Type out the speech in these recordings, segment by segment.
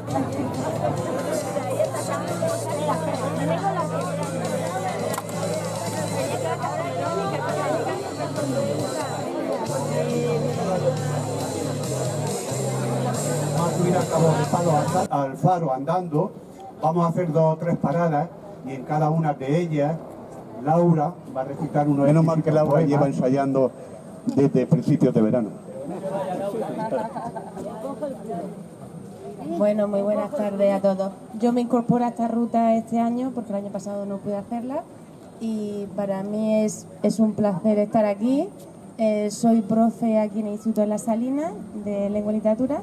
Vamos a ir a Cabo de Palos al faro andando. Vamos a hacer 2 o 3 paradas y en cada una de ellas Laura va a recitar uno. Menos mal que Laura lleva ensayando desde principios de verano. Bueno, muy buenas tardes a todos. Yo me incorporo a esta ruta este año porque el año pasado no pude hacerla y para mí es un placer estar aquí. Soy profe aquí en el Instituto de la Salina de Lengua y Literatura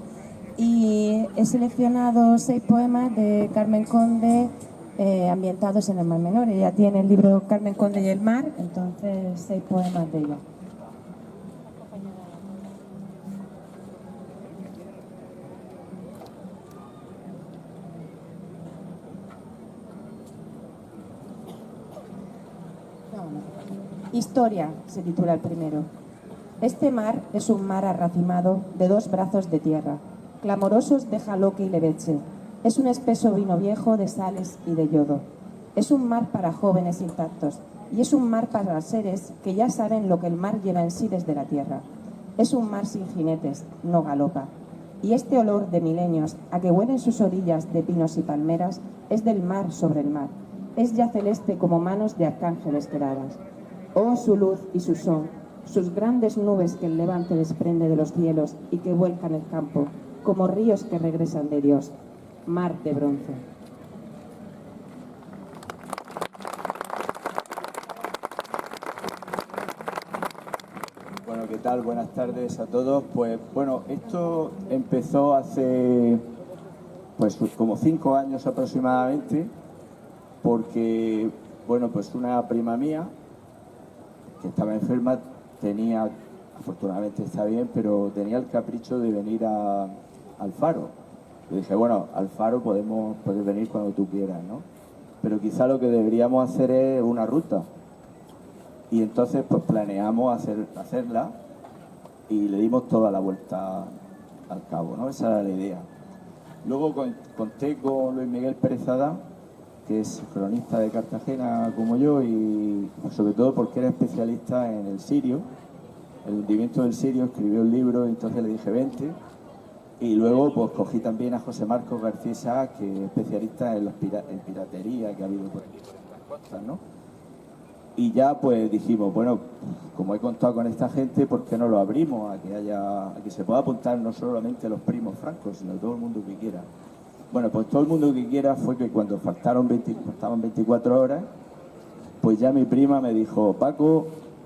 y he seleccionado 6 poemas de Carmen Conde ambientados en el Mar Menor. Ella tiene el libro Carmen Conde y el Mar, entonces 6 poemas de ella. Historia, se titula el primero. Este mar es un mar arracimado de 2 brazos de tierra, clamorosos de jaloque y leveche. Es un espeso vino viejo de sales y de yodo. Es un mar para jóvenes intactos y es un mar para seres que ya saben lo que el mar lleva en sí desde la tierra. Es un mar sin jinetes, no galopa. Y este olor de milenios a que huelen sus orillas de pinos y palmeras es del mar sobre el mar. Es ya celeste como manos de arcángeles quedadas. Oh, su luz y su son, sus grandes nubes que el levante desprende de los cielos y que vuelcan el campo, como ríos que regresan de Dios. Mar de bronce. Bueno, ¿qué tal? Buenas tardes a todos. Pues bueno, esto empezó hace pues como 5 años aproximadamente, porque bueno, pues una prima mía que estaba enferma tenía, afortunadamente está bien, pero tenía el capricho de venir al faro. Le dije, bueno, al faro puedes venir cuando tú quieras, ¿no? Pero quizá lo que deberíamos hacer es una ruta. Y entonces pues planeamos hacerla y le dimos toda la vuelta al cabo, ¿no? Esa era la idea. Luego conté con Luis Miguel Pérez Adán, que es cronista de Cartagena como yo y sobre todo porque era especialista en el sirio, el hundimiento del Sirio, escribió un libro y entonces le dije vente. Y luego pues cogí también a José Marcos García Isaac, que es especialista en piratería que ha habido por aquí, por estas costas, ¿no? Y ya pues dijimos, bueno, como he contado con esta gente, ¿por qué no lo abrimos a que se pueda apuntar no solamente los primos francos, sino todo el mundo que quiera? Bueno, pues todo el mundo que quiera fue que cuando faltaban 24 horas, pues ya mi prima me dijo, Paco,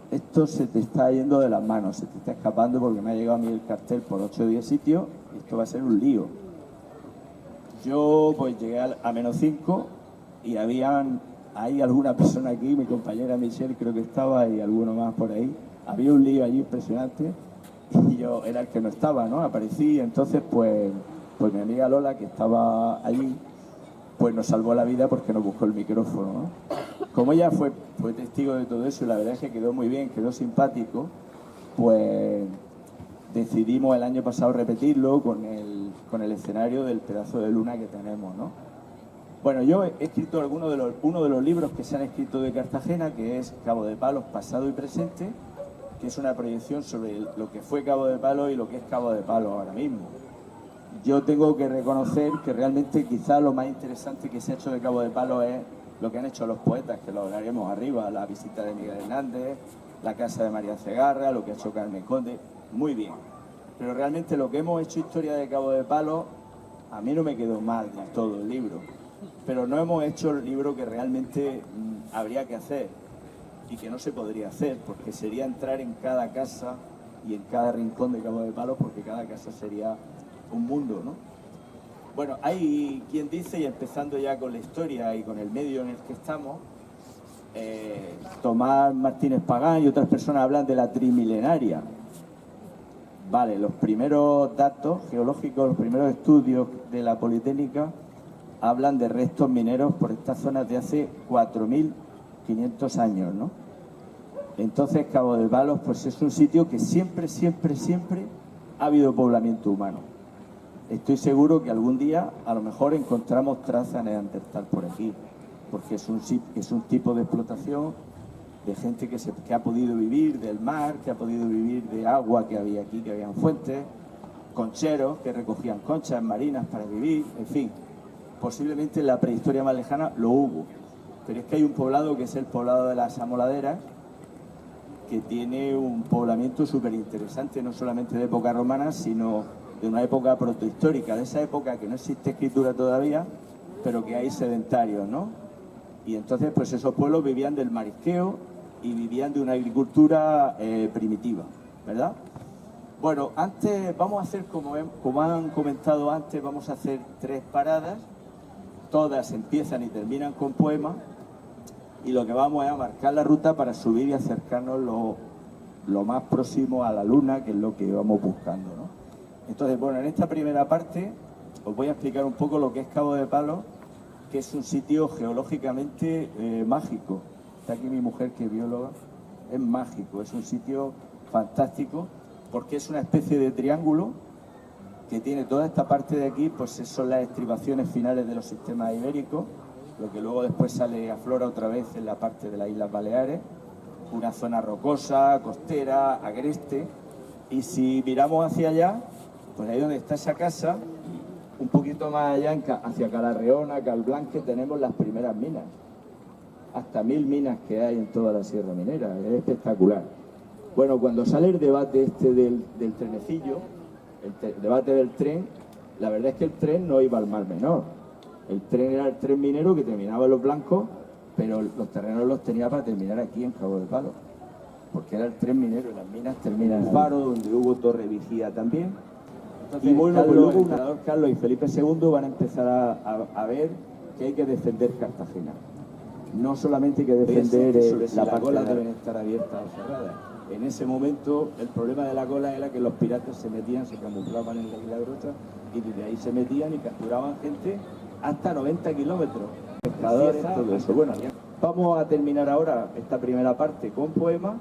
esto se te está yendo de las manos, se te está escapando porque me ha llegado a mí el cartel por 8 o 10 sitios y esto va a ser un lío. Yo pues llegué a -5 y hay alguna persona aquí, mi compañera Michelle creo que estaba y alguno más por ahí. Había un lío allí impresionante y yo era el que no estaba, ¿no? Aparecí, entonces pues mi amiga Lola, que estaba allí, pues nos salvó la vida porque nos buscó el micrófono, ¿no? Como ella fue testigo de todo eso y la verdad es que quedó muy bien, quedó simpático, pues decidimos el año pasado repetirlo con el escenario del pedazo de luna que tenemos, ¿no? Bueno, yo he escrito uno de los libros que se han escrito de Cartagena, que es Cabo de Palos, pasado y presente, que es una proyección sobre lo que fue Cabo de Palos y lo que es Cabo de Palos ahora mismo. Yo tengo que reconocer que realmente quizá lo más interesante que se ha hecho de Cabo de Palos es lo que han hecho los poetas, que lo hablaremos arriba, la visita de Miguel Hernández, la casa de María Cegarra, lo que ha hecho Carmen Conde, muy bien. Pero realmente lo que hemos hecho historia de Cabo de Palos, a mí no me quedó mal del todo el libro, pero no hemos hecho el libro que realmente habría que hacer y que no se podría hacer, porque sería entrar en cada casa y en cada rincón de Cabo de Palos, porque cada casa sería un mundo, ¿no? Bueno, hay quien dice, y empezando ya con la historia y con el medio en el que estamos, Tomás Martínez Pagán y otras personas hablan de la trimilenaria. Vale, los primeros datos geológicos, los primeros estudios de la Politécnica hablan de restos mineros por estas zonas de hace 4.500 años, ¿no? Entonces Cabo de Palos pues es un sitio que siempre ha habido poblamiento humano. estoy seguro que algún día a lo mejor encontramos trazas neandertal por aquí, porque es un tipo de explotación de gente que ha podido vivir del mar, que ha podido vivir de agua que había aquí, que habían fuentes, concheros que recogían conchas marinas para vivir, en fin, posiblemente en la prehistoria más lejana lo hubo, pero es que hay un poblado que es el poblado de las Amoladeras, que tiene un poblamiento súper interesante, no solamente de época romana, sino de una época protohistórica, de esa época que no existe escritura todavía, pero que hay sedentarios, ¿no? Y entonces, pues esos pueblos vivían del marisqueo y vivían de una agricultura primitiva, ¿verdad? Bueno, antes vamos a hacer, como han comentado antes, vamos a hacer 3 paradas, todas empiezan y terminan con poemas, y lo que vamos es a marcar la ruta para subir y acercarnos lo más próximo a la luna, que es lo que vamos buscando, ¿no? Entonces, bueno, en esta primera parte os voy a explicar un poco lo que es Cabo de Palos, que es un sitio geológicamente mágico. Está aquí mi mujer, que es bióloga. Es mágico, es un sitio fantástico, porque es una especie de triángulo que tiene toda esta parte de aquí, pues son las estribaciones finales de los sistemas ibéricos, lo que luego después sale, aflora otra vez en la parte de las Islas Baleares, una zona rocosa, costera, agreste, y si miramos hacia allá, pues ahí donde está esa casa, un poquito más allá, hacia Calarreona, Calblanque, tenemos las primeras minas. Hasta 1000 minas que hay en toda la Sierra Minera, es espectacular. Bueno, cuando sale el debate este del trenecillo, el debate del tren, la verdad es que el tren no iba al Mar Menor. El tren era el tren minero que terminaba en Los Blancos, pero los terrenos los tenía para terminar aquí en Cabo de Palos, porque era el tren minero y las minas terminan en el Faro, donde hubo torre vigía también. Entonces, y bueno, pues luego el emperador Carlos y Felipe II van a empezar a ver que hay que defender Cartagena. No solamente hay que defender la parte de las deben estar abiertas o cerradas. En ese momento el problema de la cola era que los piratas se metían, se camuflaban en la isla Grosa y desde ahí se metían y capturaban gente hasta 90 kilómetros. Pescadores, todo eso. Bueno, ya vamos a terminar ahora esta primera parte con poemas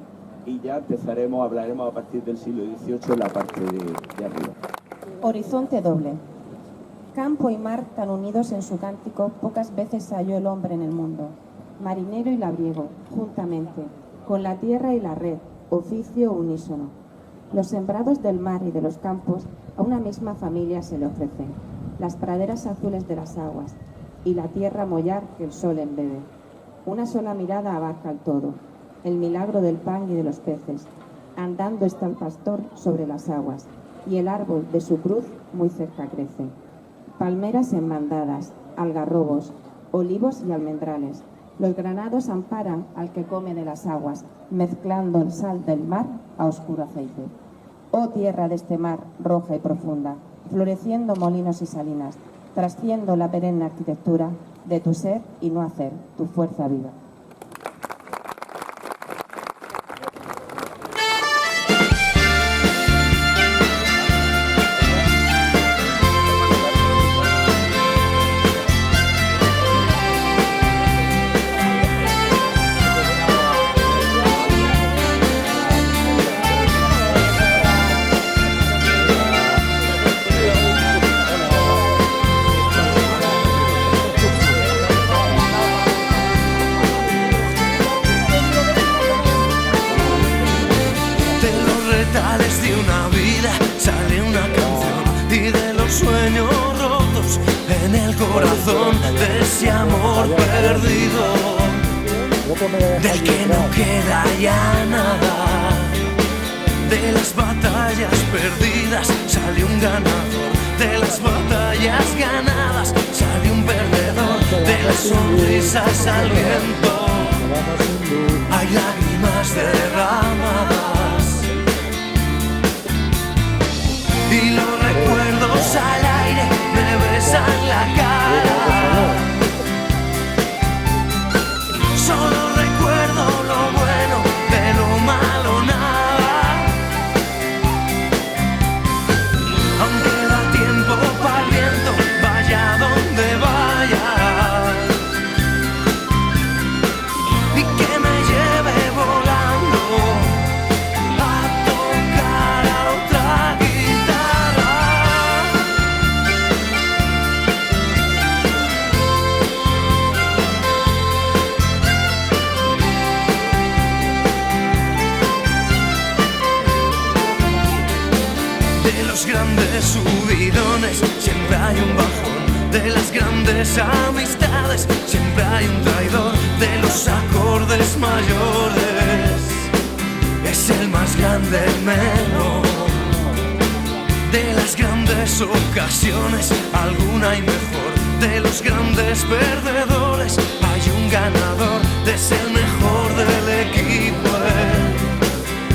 y ya hablaremos a partir del siglo XVIII en la parte de arriba. Horizonte doble. Campo y mar tan unidos en su cántico, pocas veces halló el hombre en el mundo. Marinero y labriego, juntamente, con la tierra y la red, oficio unísono. Los sembrados del mar y de los campos a una misma familia se le ofrecen, las praderas azules de las aguas y la tierra mollar que el sol embebe. Una sola mirada abarca el todo, el milagro del pan y de los peces. Andando está el pastor sobre las aguas y el árbol de su cruz muy cerca crece. Palmeras en bandadas, algarrobos, olivos y almendrales. Los granados amparan al que come de las aguas, mezclando el sal del mar a oscuro aceite. Oh tierra de este mar, roja y profunda, floreciendo molinos y salinas, trasciendo la perenne arquitectura de tu ser y no hacer, tu fuerza viva. De ese amor perdido, del que no queda ya nada. De las batallas perdidas sale un ganador, de las batallas ganadas sale un perdedor, de las sonrisas al viento hay lágrimas derramadas y los recuerdos al aire me besan la cara. Solo recuerdo lo bueno, de lo malo nada. Aunque da tiempo para el viento, vaya donde vaya, y que me lleve volando a tocar a otra guitarra. grandes subidones siempre hay un bajón, de las grandes amistades siempre hay un traidor, de los acordes mayores es el más grande menor, de las grandes ocasiones alguna hay mejor, de los grandes perdedores hay un ganador, de ser el mejor del equipo,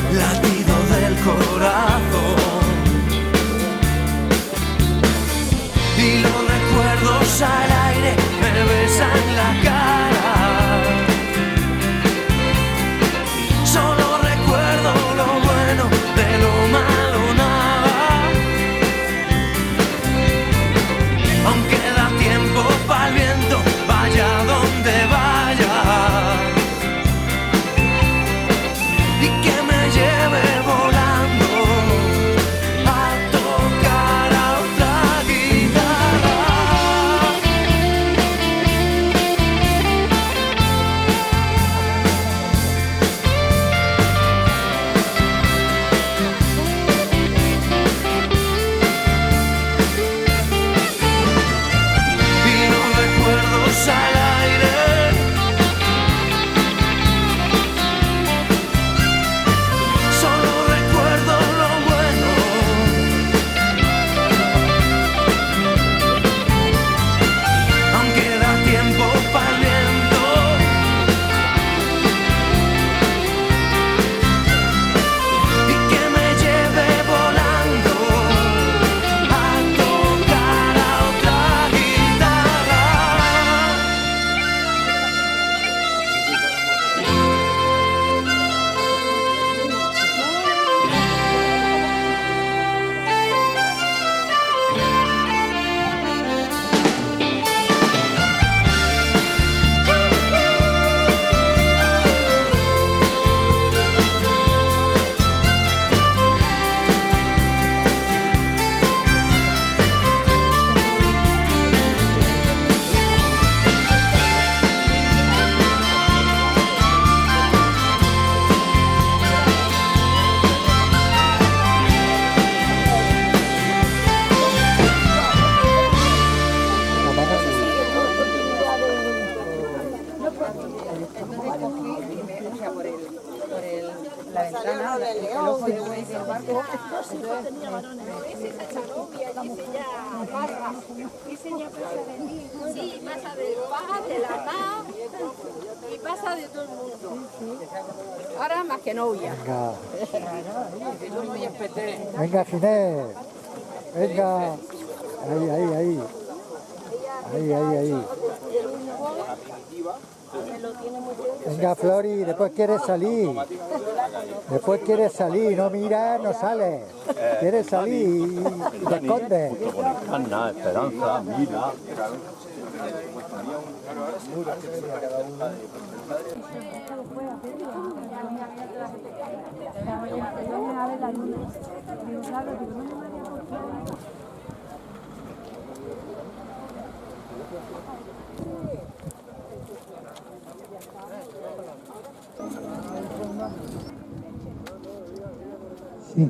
el latido del corazón. Y los recuerdos al aire me besan la cara, solo recuerdo lo bueno, de lo malo nada. Aunque da tiempo para el viento, vaya donde vaya, y que me lleve volando a tocar a otra guitarra. Y los recuerdos al aire solo recuerdo lo bueno, aunque da tiempo para el viento, y que me lleve volando a tocar a otra guitarra. Sí, pasa del paz, de la paz y pasa de todo el mundo. Ahora más que novia. Venga, Ginés. Venga. Ahí. Venga, Flori, después quieres salir. No mira, no sale. Quieres salir y te escondes. Ana, Esperanza, mira. Sí.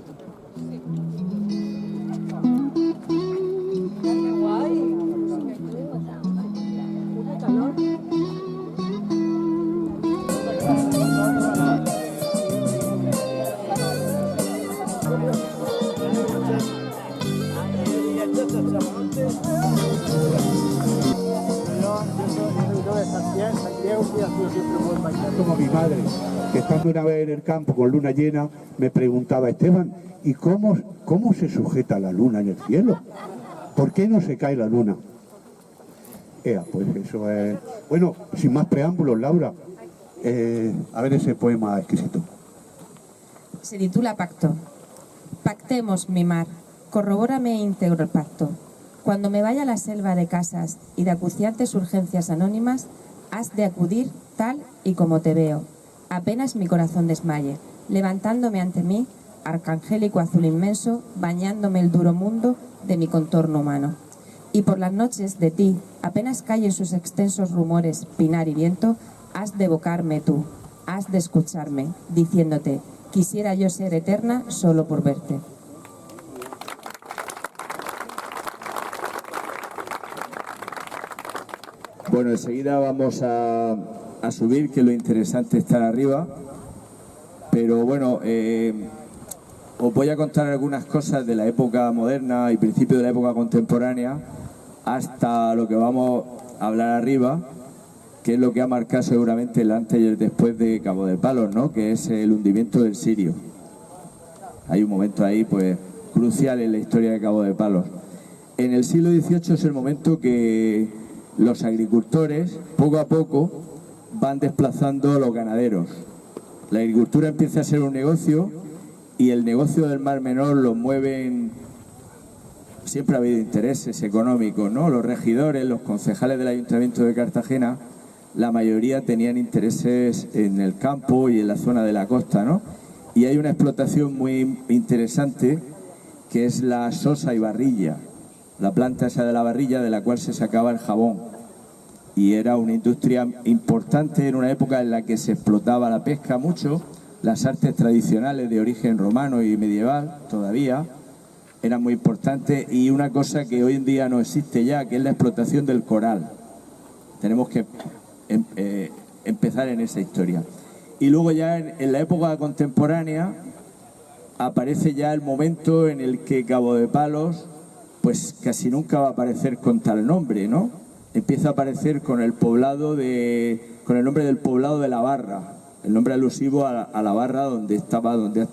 Como mi madre, que estando una vez en el campo con luna llena, me preguntaba: Esteban, ¿y cómo se sujeta la luna en el cielo? ¿Por qué no se cae la luna? Pues eso es... Bueno, sin más preámbulos, Laura, a ver ese poema exquisito. Se titula Pacto. Pactemos, mi mar, corrobórame íntegro el pacto. Cuando me vaya a la selva de casas y de acuciantes urgencias anónimas, has de acudir tal y como te veo. Apenas mi corazón desmaye, levantándome ante mí, arcangélico azul inmenso, bañándome el duro mundo de mi contorno humano. Y por las noches de ti, apenas callen sus extensos rumores, pinar y viento, has de evocarme tú, has de escucharme, diciéndote: quisiera yo ser eterna solo por verte. Bueno, enseguida vamos a subir, que lo interesante es estar arriba. Pero bueno, os voy a contar algunas cosas de la época moderna y principio de la época contemporánea hasta lo que vamos a hablar arriba, que es lo que ha marcado seguramente el antes y el después de Cabo de Palos, ¿no? Que es el hundimiento del Sirio. Hay un momento ahí pues crucial en la historia de Cabo de Palos. En el siglo XVIII es el momento que los agricultores poco a poco van desplazando a los ganaderos. La agricultura empieza a ser un negocio y el negocio del Mar Menor lo mueven. Siempre ha habido intereses económicos, ¿no? Los regidores, los concejales del Ayuntamiento de Cartagena, la mayoría tenían intereses en el campo y en la zona de la costa, ¿no? Y hay una explotación muy interesante que es la sosa y barrilla, la planta esa de la barrilla de la cual se sacaba el jabón. Y era una industria importante en una época en la que se explotaba la pesca mucho, las artes tradicionales de origen romano y medieval todavía eran muy importantes, y una cosa que hoy en día no existe ya, que es la explotación del coral. Tenemos que empezar en esa historia. Y luego ya en la época contemporánea aparece ya el momento en el que Cabo de Palos pues casi nunca va a aparecer con tal nombre, ¿no? Empieza a aparecer con el poblado con el nombre del poblado de La Barra, el nombre alusivo a La Barra donde está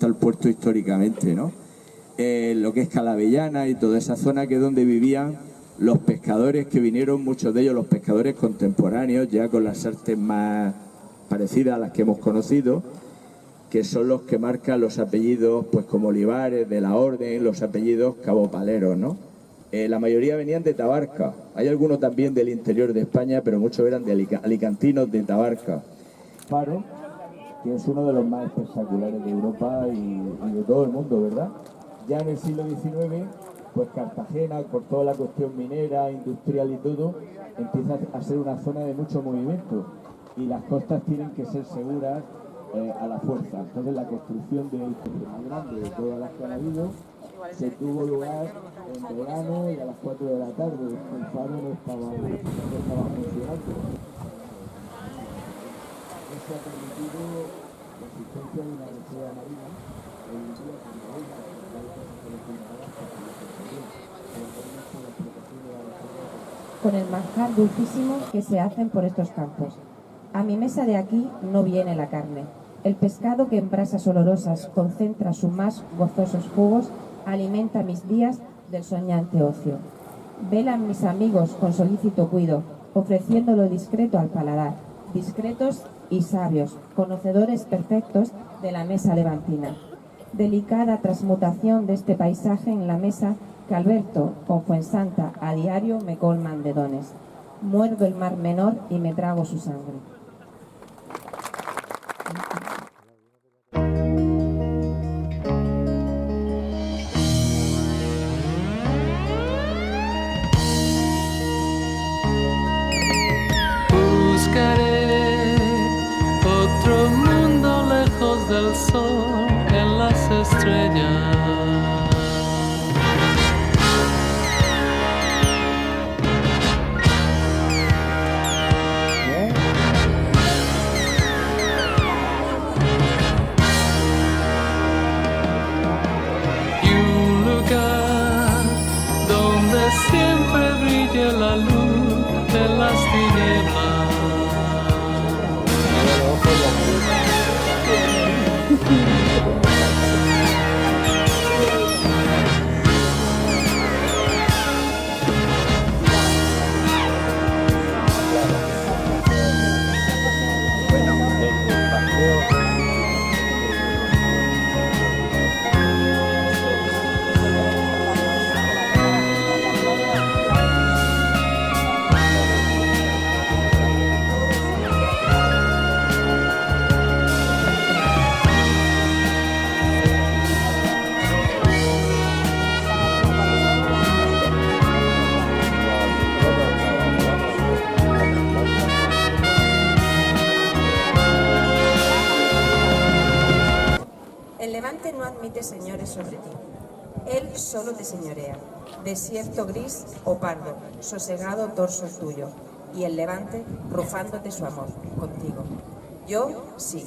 el puerto históricamente, ¿no? Lo que es Calavellana y toda esa zona que es donde vivían los pescadores que vinieron, muchos de ellos los pescadores contemporáneos, ya con las artes más parecidas a las que hemos conocido, que son los que marcan los apellidos, pues como Olivares, de la Orden, los apellidos cabopaleros, ¿no? La mayoría venían de Tabarca, hay algunos también del interior de España, pero muchos eran de alicantinos de Tabarca. Faro, que es uno de los más espectaculares de Europa y de todo el mundo, ¿verdad? Ya en el siglo XIX, pues Cartagena, por toda la cuestión minera, industrial y todo, empieza a ser una zona de mucho movimiento y las costas tienen que ser seguras a la fuerza. Entonces la construcción del más grande de todas las que han habido se tuvo lugar en verano y a las 4 de la tarde. El faro no estaba funcionando. Eso ha permitido la existencia de una reserva marina hoy en día con con el manjar dulcísimo que se hacen por estos campos. A mi mesa de aquí no viene la carne. El pescado que en brasas olorosas concentra sus más gozosos jugos alimenta mis días del soñante ocio. Velan mis amigos con solícito cuido, ofreciéndolo discreto al paladar, discretos y sabios, conocedores perfectos de la mesa levantina. Delicada transmutación de este paisaje en la mesa que Alberto con Fuensanta a diario me colman de dones. Muerdo el Mar Menor y me trago su sangre. Buscaré otro mundo lejos del sol en las estrellas. Siempre brilla la luz de las tinieblas. El levante no admite señores sobre ti. Él solo te señorea. Desierto gris o pardo, sosegado torso tuyo. y el levante rufándote su amor contigo. Yo, sí,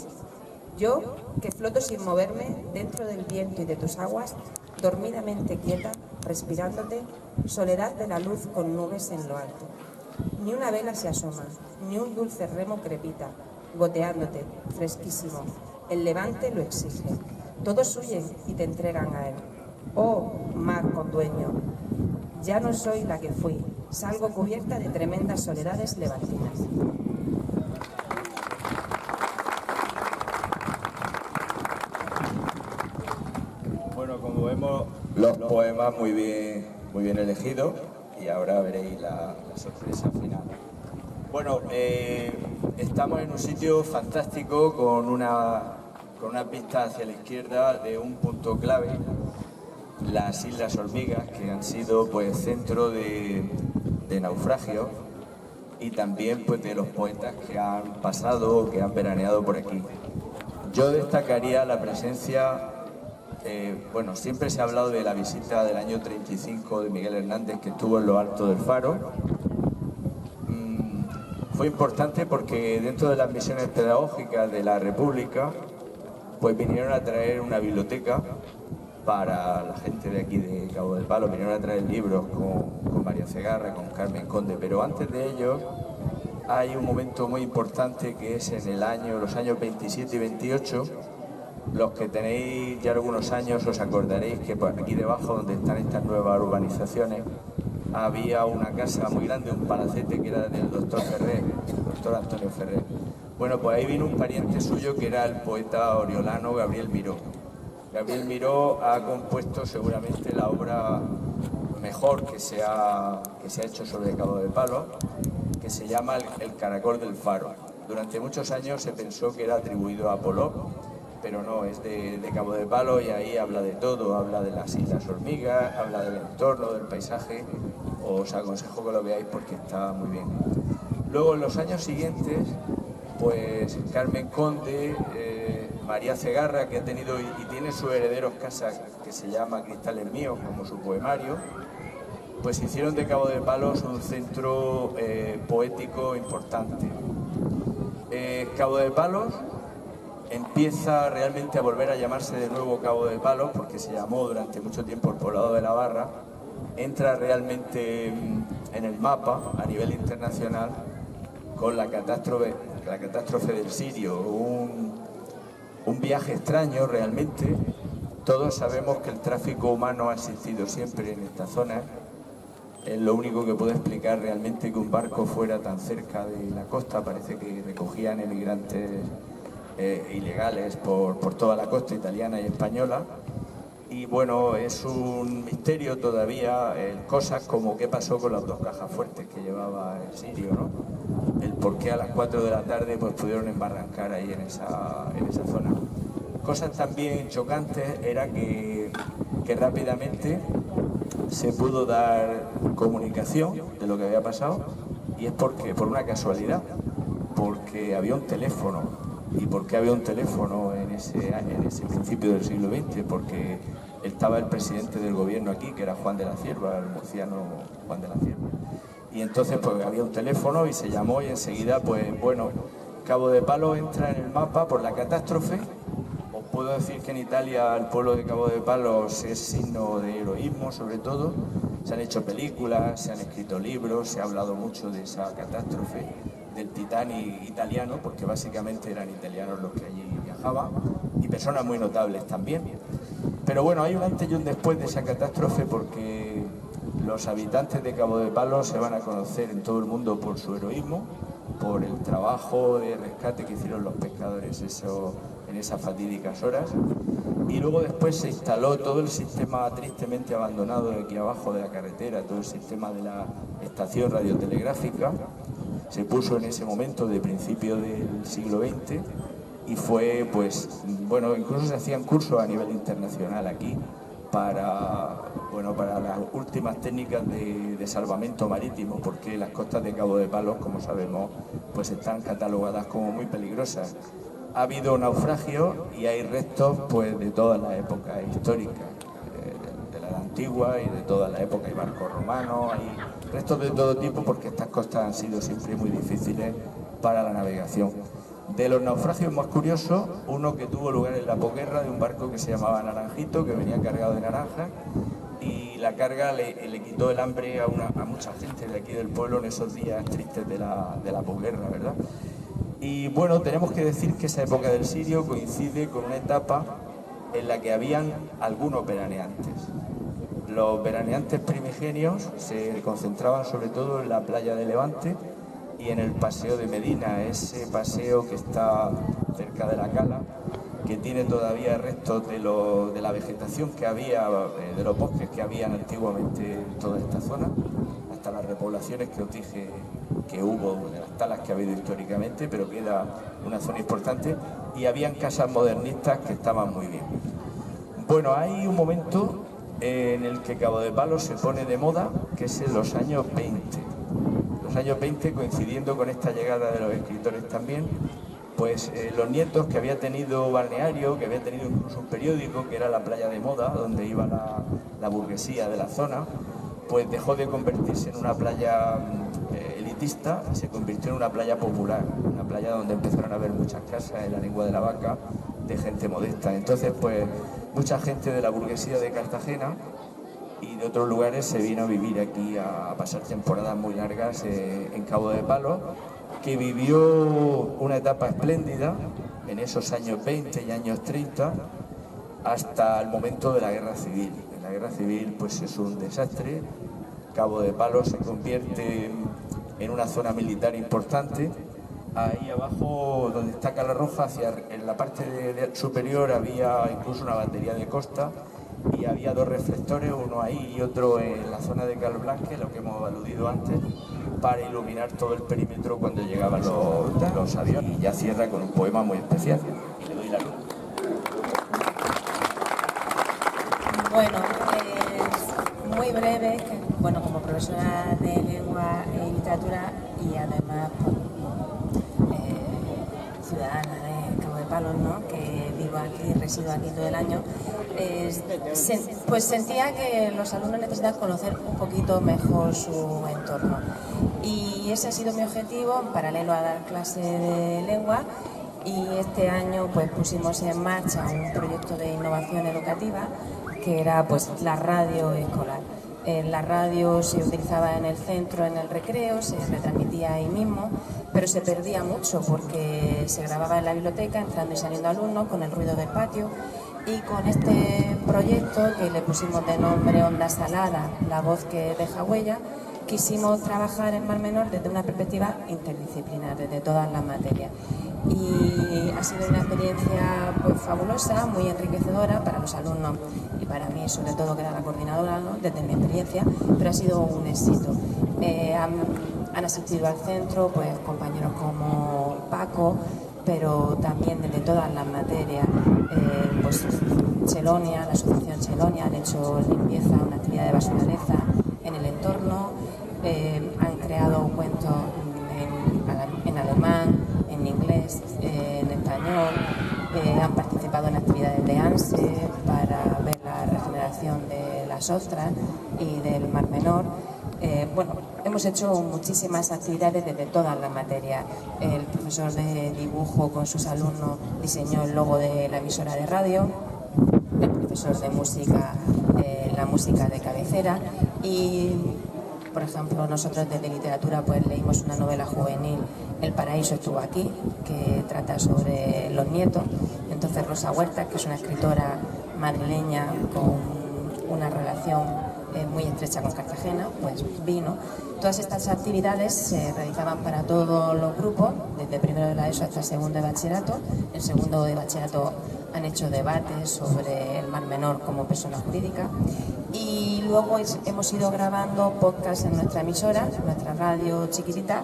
yo que floto sin moverme dentro del viento y de tus aguas, dormidamente quieta, respirándote, soledad de la luz con nubes en lo alto. Ni una vela se asoma, ni un dulce remo crepita, goteándote, fresquísimo. El levante lo exige. Todos huyen y te entregan a él. Oh, mar con dueño, ya no soy la que fui, salgo cubierta de tremendas soledades levantinas. Bueno, como vemos, los poemas muy bien elegidos, y ahora veréis la sorpresa final. Bueno, estamos en un sitio fantástico con una pista hacia la izquierda de un punto clave, las Islas Hormigas, que han sido pues centro de naufragios y también pues de los poetas que han pasado, que han veraneado por aquí. Yo destacaría la presencia, bueno, siempre se ha hablado de la visita del año 35 de Miguel Hernández, que estuvo en lo alto del Faro. Fue importante porque dentro de las misiones pedagógicas de la República, pues vinieron a traer una biblioteca para la gente de aquí de Cabo de Palos, vinieron a traer libros con María Segarra, con Carmen Conde, pero antes de ello hay un momento muy importante que es en los años 27 y 28. Los que tenéis ya algunos años os acordaréis que por aquí debajo, donde están estas nuevas urbanizaciones, había una casa muy grande, un palacete que era del doctor Ferrer, doctor Antonio Ferrer. Bueno, pues ahí vino un pariente suyo que era el poeta oriolano Gabriel Miró. Gabriel Miró ha compuesto seguramente la obra mejor que se ha hecho sobre Cabo de Palos, que se llama El Caracol del Faro. Durante muchos años se pensó que era atribuido a Polop, pero no, es de Cabo de Palos, y ahí habla de todo, habla de las Islas Hormigas, habla del entorno, del paisaje. Os aconsejo que lo veáis porque está muy bien. Luego, en los años siguientes, pues Carmen Conde, María Segarra, que ha tenido y tiene sus herederos casa que se llama Cristales Míos, como su poemario, pues hicieron de Cabo de Palos un centro poético importante. Cabo de Palos empieza realmente a volver a llamarse de nuevo Cabo de Palos, porque se llamó durante mucho tiempo el poblado de la Barra. Entra realmente en el mapa a nivel internacional con la catástrofe del Sirio, un viaje extraño realmente. Todos sabemos que el tráfico humano ha existido siempre en esta zona. Es lo único que puede explicar realmente que un barco fuera tan cerca de la costa. Parece que recogían emigrantes ilegales por toda la costa italiana y española. Y bueno, es un misterio todavía cosas como qué pasó con las 2 cajas fuertes que llevaba el Sirio, ¿no? El por qué a las 4 de la tarde pues pudieron embarrancar ahí en esa zona. Cosas también chocantes era que rápidamente se pudo dar comunicación de lo que había pasado, y es por una casualidad, porque había un teléfono. ¿Y por qué había un teléfono en ese principio del siglo XX? Porque estaba el presidente del gobierno aquí, que era Juan de la Cierva, el murciano Juan de la Cierva. Y entonces pues había un teléfono y se llamó, y enseguida pues bueno, Cabo de Palos entra en el mapa por la catástrofe. Os puedo decir que en Italia el pueblo de Cabo de Palos es signo de heroísmo, sobre todo. Se han hecho películas, se han escrito libros, se ha hablado mucho de esa catástrofe, del Titanic italiano, porque básicamente eran italianos los que allí viajaban, y personas muy notables también. Pero bueno, hay un antes y un después de esa catástrofe, porque los habitantes de Cabo de Palos se van a conocer en todo el mundo por su heroísmo, por el trabajo de rescate que hicieron los pescadores en esas fatídicas horas. Y luego después se instaló todo el sistema tristemente abandonado de aquí abajo de la carretera, todo el sistema de la estación radiotelegráfica. Se puso en ese momento de principio del siglo XX, y fue, pues, bueno, incluso se hacían cursos a nivel internacional aquí para las últimas técnicas de salvamento marítimo, porque las costas de Cabo de Palos, como sabemos, pues están catalogadas como muy peligrosas. Ha habido naufragios y hay restos pues de todas las épocas históricas, de la antigua y de toda la época. Hay barcos romanos, hay restos de todo tipo, porque estas costas han sido siempre muy difíciles para la navegación. De los naufragios más curiosos, uno que tuvo lugar en la posguerra de un barco que se llamaba Naranjito, que venía cargado de naranjas, y la carga le quitó el hambre a mucha gente de aquí del pueblo en esos días tristes de la posguerra, ¿verdad? Y bueno, tenemos que decir que esa época del Sirio coincide con una etapa en la que habían algunos veraneantes. Los veraneantes primigenios se concentraban sobre todo en la playa de Levante y en el Paseo de Medina, ese paseo que está cerca de la cala, que tiene todavía restos de la vegetación que había, de los bosques que habían antiguamente en toda esta zona, hasta las repoblaciones que os dije que hubo, de las talas que ha habido históricamente, pero queda una zona importante, y habían casas modernistas que estaban muy bien. Bueno, hay un momento en el que Cabo de Palos se pone de moda, que es en los años 20. Los años 20, coincidiendo con esta llegada de los escritores también, pues los nietos que había tenido balneario, que había tenido incluso un periódico, que era La Playa de Moda, donde iba la burguesía de la zona, pues dejó de convertirse en una playa elitista, se convirtió en una playa popular, una playa donde empezaron a haber muchas casas en la Lengua de la Vaca de gente modesta. Entonces, pues mucha gente de la burguesía de Cartagena y de otros lugares se vino a vivir aquí, a pasar temporadas muy largas en Cabo de Palos, que vivió una etapa espléndida en esos años 20 y años 30 hasta el momento de la Guerra Civil. En la Guerra Civil pues es un desastre. Cabo de Palos se convierte en una zona militar importante. Ahí abajo, donde está Cala Roja, en la parte superior había incluso una batería de costa y había dos reflectores, uno ahí y otro en la zona de Calblanque, lo que hemos aludido antes, para iluminar todo el perímetro cuando llegaban los aviones. Y ya cierra con un poema muy especial, y le doy la luz. Bueno, es muy breve, bueno, como profesora de lengua y literatura y además ciudadana de Cabo de Palos, ¿no?, que vivo aquí, resido aquí todo el año, pues sentía que los alumnos necesitan conocer un poquito mejor su entorno. Y ese ha sido mi objetivo, en paralelo a dar clase de lengua, y este año pues pusimos en marcha un proyecto de innovación educativa que era pues la radio escolar. La radio se utilizaba en el centro, en el recreo, se retransmitía ahí mismo, pero se perdía mucho porque se grababa en la biblioteca, entrando y saliendo alumnos, con el ruido del patio. Y con este proyecto, que le pusimos de nombre Onda Salada, la voz que deja huella, quisimos trabajar en Mar Menor desde una perspectiva interdisciplinar, desde todas las materias. Y ha sido una experiencia pues fabulosa, muy enriquecedora para los alumnos y para mí, sobre todo, que era la coordinadora, ¿no?, desde mi experiencia, pero ha sido un éxito. Han asistido al centro pues compañeros como Paco, pero también desde todas las materias, pues Chelonia, la asociación Chelonia, han hecho limpieza, una actividad de basuraleza en el entorno, han creado cuentos en alemán, en inglés, en español, han participado en actividades de ANSE para ver la regeneración de las ostras y del Mar Menor. Bueno, hemos hecho muchísimas actividades desde todas las materias. El profesor de dibujo con sus alumnos diseñó el logo de la emisora de radio, el profesor de música, la música de cabecera, y por ejemplo nosotros desde literatura pues leímos una novela juvenil, El paraíso estuvo aquí, que trata sobre los nietos. Entonces Rosa Huerta, que es una escritora madrileña con una relación muy estrecha con Cartagena, pues vino. Todas estas actividades se realizaban para todos los grupos, desde primero de la ESO hasta segundo de bachillerato. En segundo de bachillerato han hecho debates sobre el Mar Menor como persona jurídica. Y luego hemos ido grabando podcasts en nuestra emisora, nuestra radio chiquitita,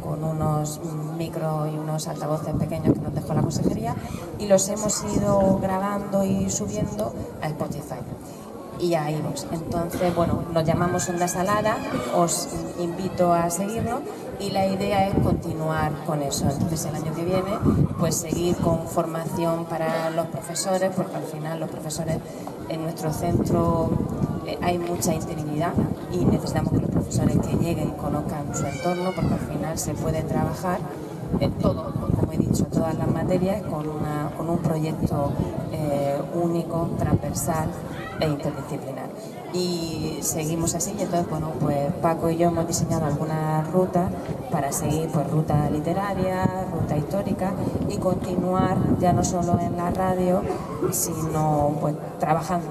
con unos micros y unos altavoces pequeños que nos dejó la consejería, y los hemos ido grabando y subiendo a Spotify y a iVoox. Entonces, bueno, nos llamamos Onda Salada, os invito a seguirnos y la idea es continuar con eso. Entonces, el año que viene, pues seguir con formación para los profesores, porque al final los profesores en nuestro centro hay mucha interinidad y necesitamos que los profesores que lleguen conozcan su entorno, porque al final se puede trabajar en todo, como he dicho, todas las materias con un proyecto único, transversal e interdisciplinar. Y seguimos así, y entonces, bueno, pues Paco y yo hemos diseñado algunas rutas para seguir, pues ruta literaria, ruta histórica, y continuar ya no solo en la radio, sino pues trabajando.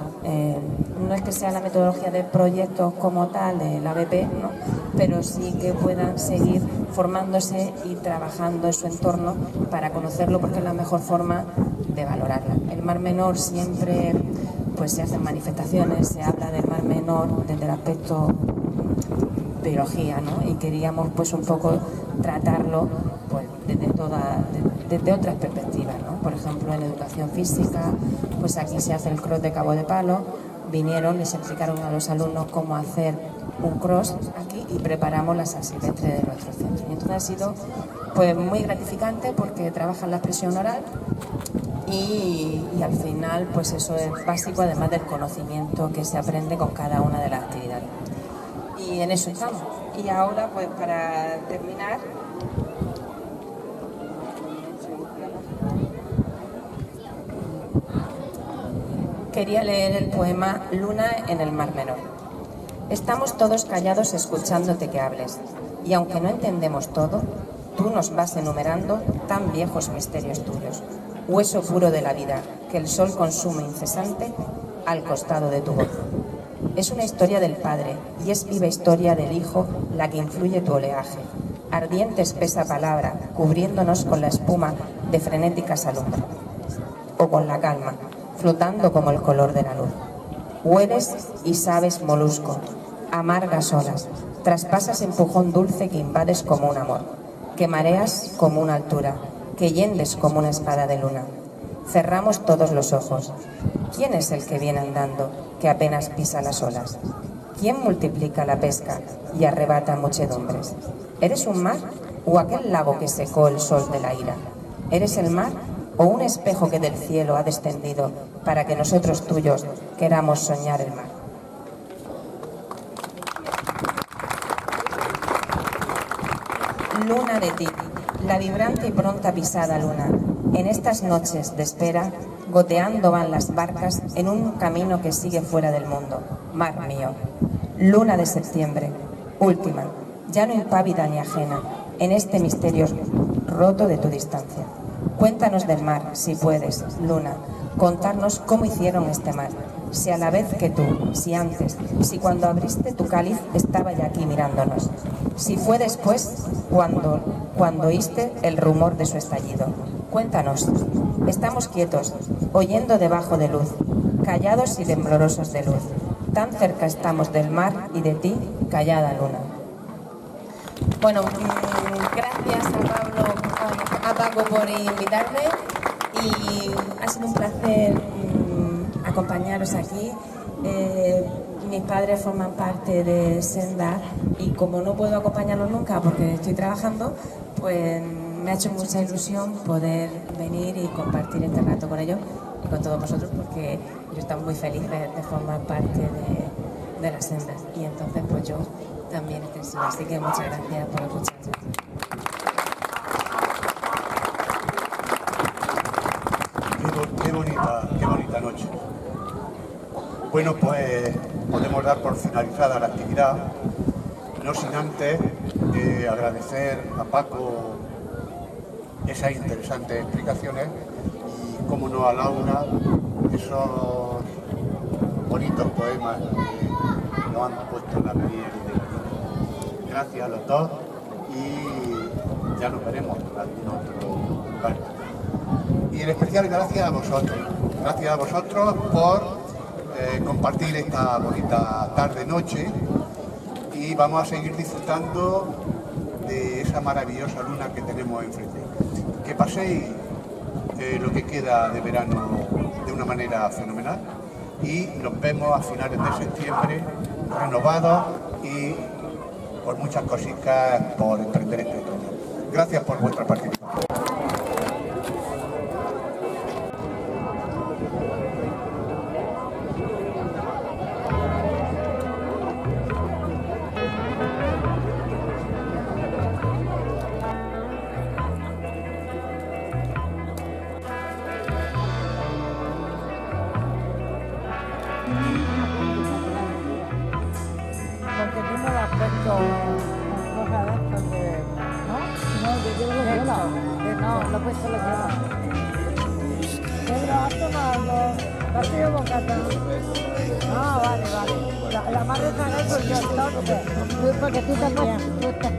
No es que sea la metodología de proyectos como tal de la BP, ¿no? Pero sí que puedan seguir formándose y trabajando en su entorno para conocerlo, porque es la mejor forma de valorarla. El Mar Menor siempre pues se hacen manifestaciones, se habla del Mar Menor desde el aspecto biología, ¿no? Y queríamos pues un poco tratarlo pues desde otras perspectivas, ¿no? Por ejemplo, en educación física, pues aquí se hace el cross de Cabo de Palo, vinieron, les explicaron a los alumnos cómo hacer un cross aquí y preparamos la San Silvestre de nuestro centro. Y entonces ha sido pues muy gratificante porque trabajan la expresión oral y al final pues eso es básico, además del conocimiento que se aprende con cada una de las actividades. Y en eso estamos. Y ahora pues para terminar, quería leer el poema Luna en el Mar Menor. Estamos todos callados escuchándote que hables, y aunque no entendemos todo, tú nos vas enumerando tan viejos misterios tuyos, hueso puro de la vida que el sol consume incesante al costado de tu voz. Es una historia del Padre y es viva historia del Hijo la que influye tu oleaje, ardiente espesa palabra cubriéndonos con la espuma de frenéticas alumbras, o con la calma, flotando como el color de la luz. Hueles y sabes molusco, amargas olas, traspasas empujón dulce que invades como un amor, que mareas como una altura, que hiendes como una espada de luna. Cerramos todos los ojos. ¿Quién es el que viene andando, que apenas pisa las olas? ¿Quién multiplica la pesca y arrebata muchedumbres? ¿Eres un mar o aquel lago que secó el sol de la ira? ¿Eres el mar o un espejo que del cielo ha descendido para que nosotros tuyos queramos soñar el mar? Luna de ti, la vibrante y pronta pisada luna. En estas noches de espera, goteando van las barcas en un camino que sigue fuera del mundo. Mar mío, luna de septiembre, última, ya no impávida ni ajena, en este misterio roto de tu distancia. Cuéntanos del mar, si puedes, luna, contarnos cómo hicieron este mar. Si a la vez que tú, si antes, si cuando abriste tu cáliz estaba ya aquí mirándonos. Si fue después, cuando oíste el rumor de su estallido. Cuéntanos. Estamos quietos, oyendo debajo de luz, callados y temblorosos de luz. Tan cerca estamos del mar y de ti, callada luna. Bueno, gracias a Paco por invitarme y ha sido un placer acompañaros aquí. Mis padres forman parte de Senda y como no puedo acompañarlos nunca porque estoy trabajando, pues me ha hecho mucha ilusión poder venir y compartir este rato con ellos y con todos vosotros, porque yo estoy muy feliz de formar parte de las Sendas y entonces pues yo también estoy así. Así que muchas gracias por escucharme. Qué bonita noche. Bueno, pues podemos dar por finalizada la actividad, no sin antes agradecer a Paco esas interesantes explicaciones y, como no, a Laura esos bonitos poemas que nos han puesto en la piel de la. Gracias a los dos y ya nos veremos en algún otro lugar. Y en especial gracias a vosotros por compartir esta bonita tarde-noche y vamos a seguir disfrutando de esa maravillosa luna que tenemos enfrente. Que paséis lo que queda de verano de una manera fenomenal y nos vemos a finales de septiembre renovados y con muchas cositas por emprender este otoño. Gracias por vuestra participación. No, lo he puesto los demás. Pedro, ¿has tomado? ¿Te has pedido bocata? Ah, vale. La madre de Zagal soy yo, entonces. Porque tú te has puesto.